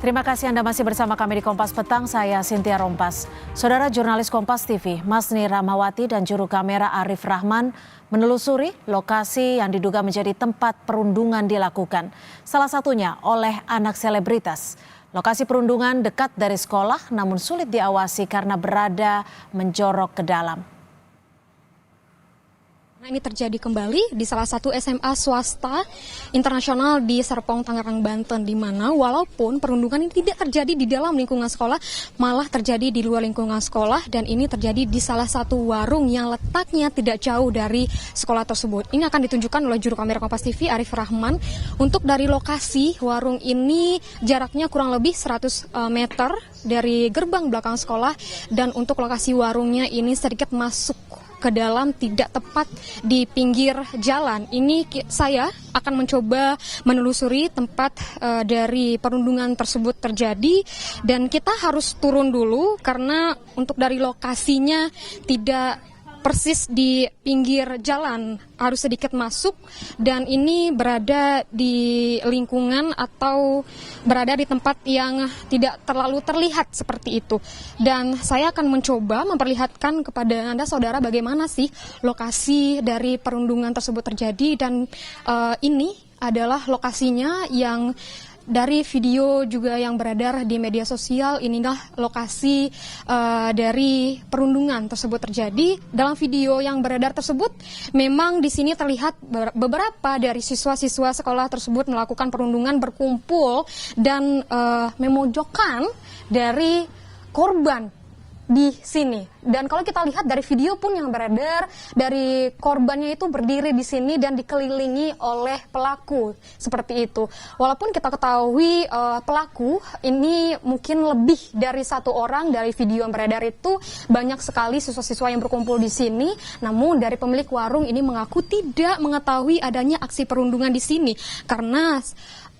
Terima kasih Anda masih bersama kami di Kompas Petang, saya Cynthia Rompas. Saudara jurnalis Kompas TV, Masni Rahmawati dan juru kamera Arif Rahman menelusuri lokasi yang diduga menjadi tempat perundungan dilakukan. Salah satunya oleh anak selebritas. Lokasi perundungan dekat dari sekolah namun sulit diawasi karena berada menjorok ke dalam. Nah, ini terjadi kembali di salah satu SMA swasta internasional di Serpong, Tangerang, Banten, di mana walaupun perundungan ini tidak terjadi di dalam lingkungan sekolah, malah terjadi di luar lingkungan sekolah, dan ini terjadi di salah satu warung yang letaknya tidak jauh dari sekolah tersebut. Ini akan ditunjukkan oleh juru kamera Kompas TV Arif Rahman. Untuk dari lokasi warung ini jaraknya kurang lebih 100 meter dari gerbang belakang sekolah, dan untuk lokasi warungnya ini sedikit masuk ke dalam, tidak tepat di pinggir jalan. Ini saya akan mencoba menelusuri tempat dari perundungan tersebut terjadi, dan kita harus turun dulu karena untuk dari lokasinya tidak persis di pinggir jalan, harus sedikit masuk, dan ini berada di lingkungan atau berada di tempat yang tidak terlalu terlihat seperti itu. Dan saya akan mencoba memperlihatkan kepada Anda saudara bagaimana sih lokasi dari perundungan tersebut terjadi, dan ini adalah lokasinya yang dari video juga yang beredar di media sosial. Inilah lokasi dari perundungan tersebut terjadi. Dalam video yang beredar tersebut, memang di sini terlihat beberapa dari siswa-siswa sekolah tersebut melakukan perundungan, berkumpul dan memojokkan dari korban di sini. Dan kalau kita lihat dari video pun yang beredar, dari korbannya itu berdiri di sini dan dikelilingi oleh pelaku seperti itu. Walaupun kita ketahui pelaku ini mungkin lebih dari satu orang, dari video yang beredar itu banyak sekali siswa-siswa yang berkumpul di sini. Namun dari pemilik warung ini mengaku tidak mengetahui adanya aksi perundungan di sini, karena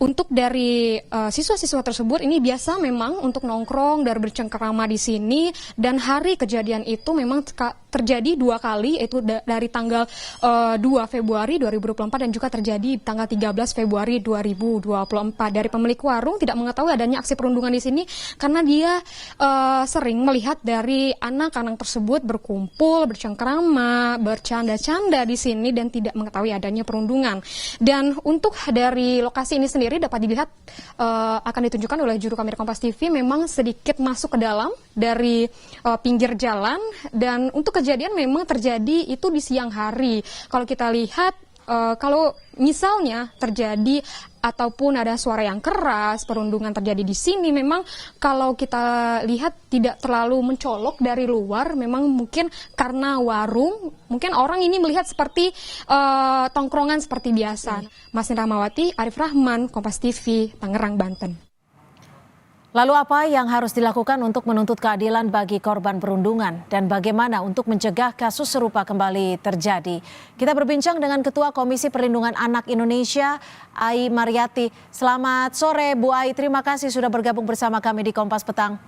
untuk dari siswa-siswa tersebut ini biasa memang untuk nongkrong dan bercengkerama di sini, dan hari kejadian itu memang terjadi dua kali, yaitu dari tanggal 2 Februari 2024 dan juga terjadi tanggal 13 Februari 2024. Dari pemilik warung tidak mengetahui adanya aksi perundungan di sini karena dia sering melihat dari anak-anak tersebut berkumpul, bercengkerama, bercanda-canda di sini dan tidak mengetahui adanya perundungan. Dan untuk dari lokasi ini sendiri dapat dilihat akan ditunjukkan oleh juru kamera Kompas TV, memang sedikit masuk ke dalam dari pinggir jalan, dan untuk kejadian memang terjadi itu di siang hari. Kalau kita lihat kalau misalnya terjadi ataupun ada suara yang keras, perundungan terjadi di sini, memang kalau kita lihat tidak terlalu mencolok dari luar, memang mungkin karena warung, mungkin orang ini melihat seperti tongkrongan seperti biasa. Masni Rahmawati, Arif Rahman, Kompas TV, Tangerang, Banten. Lalu apa yang harus dilakukan untuk menuntut keadilan bagi korban perundungan dan bagaimana untuk mencegah kasus serupa kembali terjadi? Kita berbincang dengan Ketua Komisi Perlindungan Anak Indonesia, Ai Mariyati. Selamat sore Bu Ai, terima kasih sudah bergabung bersama kami di Kompas Petang.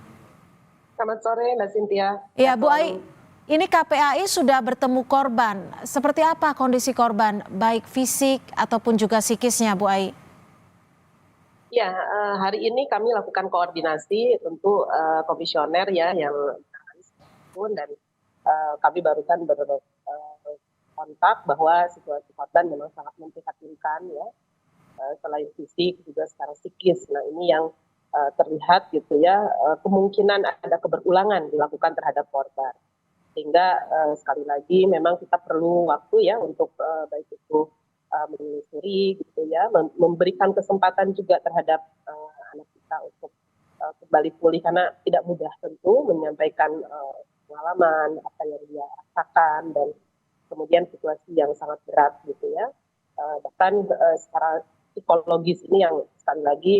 Selamat sore Mbak Cynthia. Iya Bu Ai, ini KPAI sudah bertemu korban. Seperti apa kondisi korban, baik fisik ataupun juga psikisnya Bu Ai? Ya, hari ini kami lakukan koordinasi tentu komisioner ya yang pun, dan kami barusan berkontak bahwa situasi korban memang sangat memprihatinkan ya, selain fisik juga secara psikis. Nah ini yang terlihat gitu ya, kemungkinan ada keberulangan dilakukan terhadap korban, sehingga sekali lagi memang kita perlu waktu ya untuk baik itu menelusuri gitu ya, memberikan kesempatan juga terhadap anak kita untuk kembali pulih, karena tidak mudah tentu menyampaikan pengalaman apa yang dia rasakan dan kemudian situasi yang sangat berat gitu ya, bahkan secara psikologis ini yang sekali lagi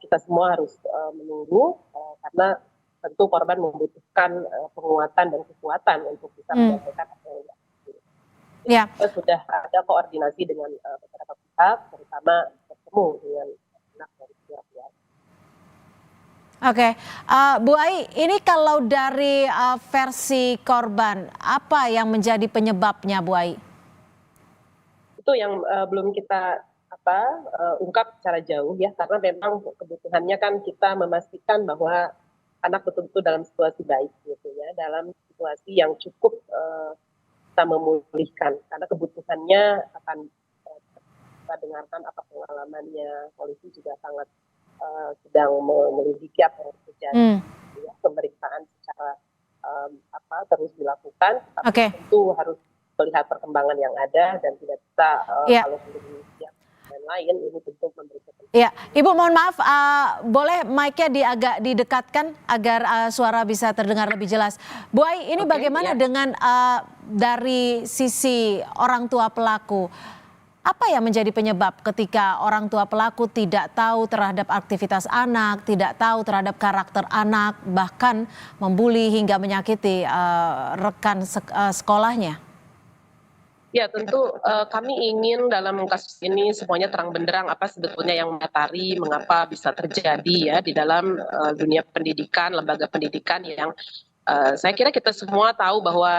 kita semua harus menunggu, karena tentu korban membutuhkan penguatan dan kekuatan untuk bisa menyampaikan apa yang dia. Ya. Sudah ada koordinasi dengan beberapa pihak, terutama bertemu dengan anak dari pihak. Oke, Bu Ai, ini kalau dari versi korban, apa yang menjadi penyebabnya Bu Ai? Itu yang belum kita ungkap secara jauh ya, karena memang kebutuhannya kan kita memastikan bahwa anak betul-betul dalam situasi baik gitu ya, dalam situasi yang cukup bisa memulihkan, karena kebutuhannya akan kita dengarkan apa pengalamannya. Polisi juga sangat sedang menyelidiki apa yang terjadi, gitu ya. Pemeriksaan secara terus dilakukan, tapi Oke. tentu harus melihat perkembangan yang ada dan tidak bisa kalau belum siap dan lain ini tentu memberikan. Ya, Ibu mohon maaf, boleh mic-nya agak didekatkan agar suara bisa terdengar lebih jelas. Bu Ai, ini bagaimana dengan dari sisi orang tua pelaku? Apa yang menjadi penyebab ketika orang tua pelaku tidak tahu terhadap aktivitas anak, tidak tahu terhadap karakter anak, bahkan membuli hingga menyakiti rekan sekolahnya? Ya tentu kami ingin dalam kasus ini semuanya terang benderang apa sebetulnya yang mendasari mengapa bisa terjadi ya di dalam dunia pendidikan, lembaga pendidikan yang saya kira kita semua tahu bahwa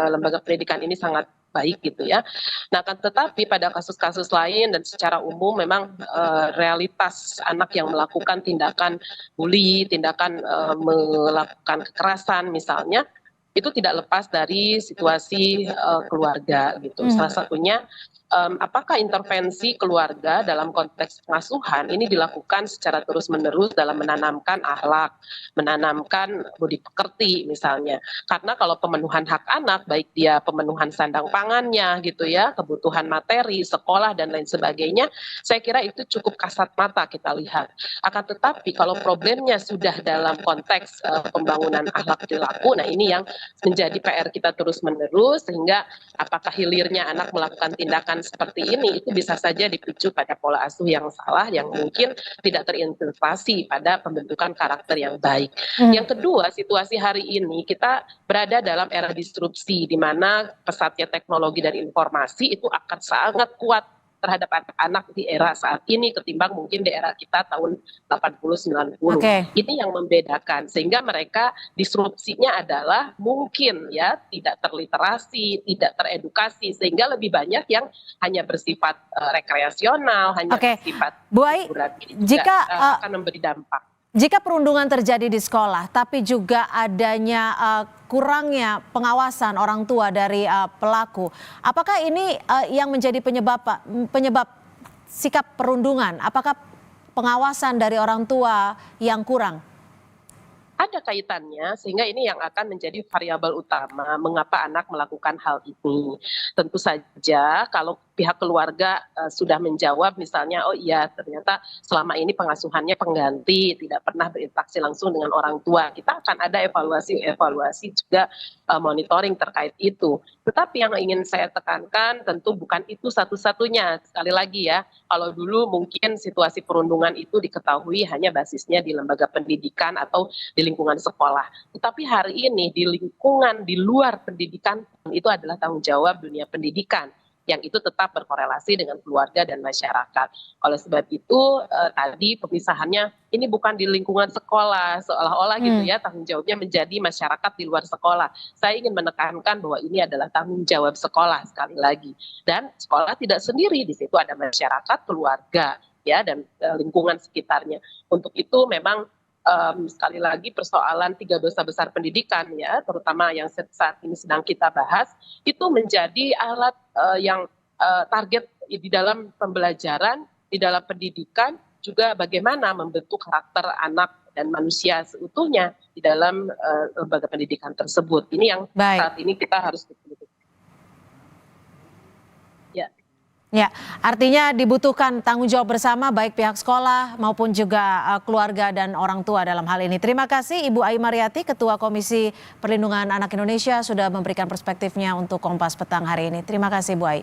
lembaga pendidikan ini sangat baik gitu ya. Nah, tetapi pada kasus-kasus lain dan secara umum memang realitas anak yang melakukan tindakan bully, tindakan melakukan kekerasan misalnya, itu tidak lepas dari situasi keluarga gitu. Salah satunya apakah intervensi keluarga dalam konteks pengasuhan ini dilakukan secara terus-menerus dalam menanamkan akhlak, menanamkan budi pekerti misalnya. Karena kalau pemenuhan hak anak, baik dia pemenuhan sandang pangannya gitu ya, kebutuhan materi, sekolah dan lain sebagainya, saya kira itu cukup kasat mata kita lihat. Akan tetapi kalau problemnya sudah dalam konteks pembangunan akhlak perilaku, nah ini yang menjadi PR kita terus-menerus, sehingga apakah hilirnya anak melakukan tindakan seperti ini itu bisa saja dipicu pada pola asuh yang salah yang mungkin tidak terintegrasi pada pembentukan karakter yang baik. Yang kedua, situasi hari ini kita berada dalam era disrupsi di mana pesatnya teknologi dan informasi itu akan sangat kuat terhadap anak-anak di era saat ini ketimbang mungkin di era kita tahun 80-90. Ini yang membedakan, sehingga mereka disrupsinya adalah mungkin ya tidak terliterasi, tidak teredukasi, sehingga lebih banyak yang hanya bersifat rekreasional, hanya bersifat Bu Ai, jika akan memberi dampak. Jika perundungan terjadi di sekolah, tapi juga adanya kurangnya pengawasan orang tua dari pelaku, apakah ini yang menjadi penyebab sikap perundungan? Apakah pengawasan dari orang tua yang kurang? Ada kaitannya, sehingga ini yang akan menjadi variabel utama mengapa anak melakukan hal ini. Tentu saja kalau pihak keluarga sudah menjawab misalnya, oh iya ternyata selama ini pengasuhannya pengganti, tidak pernah berinteraksi langsung dengan orang tua, kita akan ada evaluasi juga monitoring terkait itu. Tetapi yang ingin saya tekankan tentu bukan itu satu-satunya. Sekali lagi ya, kalau dulu mungkin situasi perundungan itu diketahui hanya basisnya di lembaga pendidikan atau di lingkungan sekolah. Tetapi hari ini di lingkungan di luar pendidikan itu adalah tanggung jawab dunia pendidikan, yang itu tetap berkorelasi dengan keluarga dan masyarakat. Oleh sebab itu tadi pemisahannya ini bukan di lingkungan sekolah, seolah-olah gitu ya tanggung jawabnya menjadi masyarakat di luar sekolah. Saya ingin menekankan bahwa ini adalah tanggung jawab sekolah sekali lagi. Dan sekolah tidak sendiri, di situ ada masyarakat, keluarga ya dan lingkungan sekitarnya. Untuk itu memang sekali lagi persoalan 3 dosa besar pendidikan ya, terutama yang saat ini sedang kita bahas, itu menjadi alat yang target di dalam pembelajaran, di dalam pendidikan, juga bagaimana membentuk karakter anak dan manusia seutuhnya di dalam lembaga pendidikan tersebut. Ini yang saat ini kita harus betul-betul. Ya, artinya dibutuhkan tanggung jawab bersama baik pihak sekolah maupun juga keluarga dan orang tua dalam hal ini. Terima kasih Ibu Ai Mariyati, Ketua Komisi Perlindungan Anak Indonesia sudah memberikan perspektifnya untuk Kompas Petang hari ini. Terima kasih Bu Ai.